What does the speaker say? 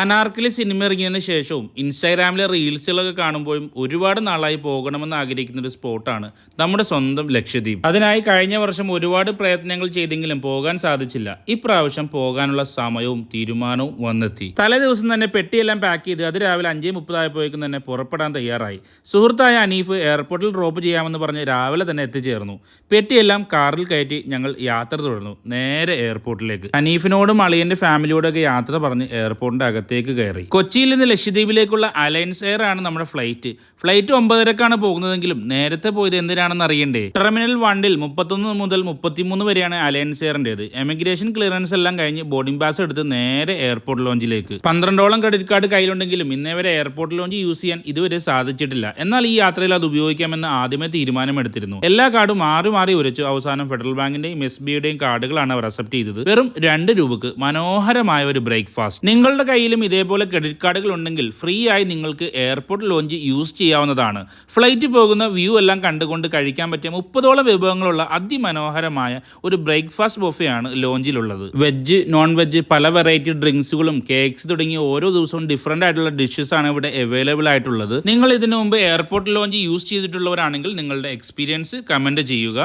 Anarkali cinema ഇറങ്ങിയതിന് ശേഷവും ഇൻസ്റ്റാഗ്രാമിലെ റീൽസുകളൊക്കെ കാണുമ്പോഴും ഒരുപാട് നാളായി പോകണമെന്ന് ആഗ്രഹിക്കുന്ന ഒരു സ്പോട്ടാണ് നമ്മുടെ സ്വന്തം ലക്ഷദ്വീപ്. അതിനായി കഴിഞ്ഞ വർഷം ഒരുപാട് പ്രയത്നങ്ങൾ ചെയ്തെങ്കിലും പോകാൻ സാധിച്ചില്ല. ഇപ്രാവശ്യം പോകാനുള്ള സമയവും തീരുമാനവും വന്നെത്തി. തലേ ദിവസം തന്നെ പെട്ടിയെല്ലാം പാക്ക് ചെയ്ത് അത് രാവിലെ 5:30 ആയപ്പോഴേക്കും തന്നെ പുറപ്പെടാൻ തയ്യാറായി. സുഹൃത്തായ അനീഫ് എയർപോർട്ടിൽ ഡ്രോപ്പ് ചെയ്യാമെന്ന് പറഞ്ഞ് രാവിലെ തന്നെ എത്തിച്ചേർന്നു. പെട്ടിയെല്ലാം കാറിൽ കയറ്റി ഞങ്ങൾ യാത്ര തുടർന്നു നേരെ എയർപോർട്ടിലേക്ക്. അനീഫിനോടും അളിയന്റെ ഫാമിലിയോടൊക്കെ യാത്ര പറഞ്ഞ് എയർപോർട്ടിന്റെ അകത്തേക്ക് കയറി. കൊച്ചിയിൽ നിന്ന് ലക്ഷദ്വീപിലേക്കുള്ള അലയൻസ് എയർ ആണ് നമ്മുടെ ഫ്ലൈറ്റ് 9:30 പോകുന്നതെങ്കിലും നേരത്തെ പോയത് എന്തിനാണെന്ന് അറിയണ്ടേ. ടെർമിനൽ 1 31 മുതൽ 33 വരെയാണ് അലയൻസ് എയറിൻ്റെത്. എമിഗ്രേഷൻ ക്ലിയറൻസ് എല്ലാം കഴിഞ്ഞ് ബോർഡിംഗ് പാസ് എടുത്ത് നേരെ എയർപോർട്ട് ലോഞ്ചിലേക്ക്. 12ഓളം ക്രെഡിറ്റ് കാർഡ് കയ്യിലുണ്ടെങ്കിലും ഇന്നേ വരെ എയർപോർട്ട് ലോഞ്ച് യൂസ് ചെയ്യാൻ ഇതുവരെ സാധിച്ചിട്ടില്ല. എന്നാൽ ഈ യാത്രയിൽ അത് ഉപയോഗിക്കാമെന്ന് ആദ്യമേ തീരുമാനമെടുത്തിരുന്നു. എല്ലാ കാർഡും മാറി ഉരച്ചു അവസാനം ഫെഡറൽ ബാങ്കിന്റെയും SBIയുടെയും കാർഡുകളാണ് അവർ അക്സെപ്റ്റ് ചെയ്തത്. വെറും 2 രൂപക്ക് മനോഹരമായ ഒരു ബ്രേക്ക്ഫാസ്റ്റ്. നിങ്ങളുടെ കയ്യിലും ഇതേപോലെ ക്രെഡിറ്റ് കാർഡുകൾ ഉണ്ടെങ്കിൽ ഫ്രീ ആയി നിങ്ങൾക്ക് എയർപോർട്ട് ലോഞ്ച് യൂസ് ചെയ്യാവുന്നതാണ്. ഫ്ലൈറ്റ് പോകുന്ന വ്യൂ എല്ലാം കണ്ടുകൊണ്ട് കഴിക്കാൻ പറ്റിയ 30ഓളം വിഭവങ്ങളുള്ള അതിമനോഹരമായ ഒരു ബ്രേക്ക്ഫാസ്റ്റ് ബൊഫയാണ് ലോഞ്ചിലുള്ളത്. വെജ്, നോൺ വെജ്, പല വെറൈറ്റി ഡ്രിങ്ക്സുകളും, കേക്ക്സ് തുടങ്ങിയ ഓരോ ദിവസവും ഡിഫറൻ്റ് ആയിട്ടുള്ള ഡിഷസ് ആണ് ഇവിടെ അവൈലബിൾ ആയിട്ടുള്ളത്. നിങ്ങൾ ഇതിനു മുമ്പ് എയർപോർട്ട് ലോഞ്ച് യൂസ് ചെയ്തിട്ടുള്ളവരാണെങ്കിൽ നിങ്ങളുടെ എക്സ്പീരിയൻസ് കമന്റ് ചെയ്യുക.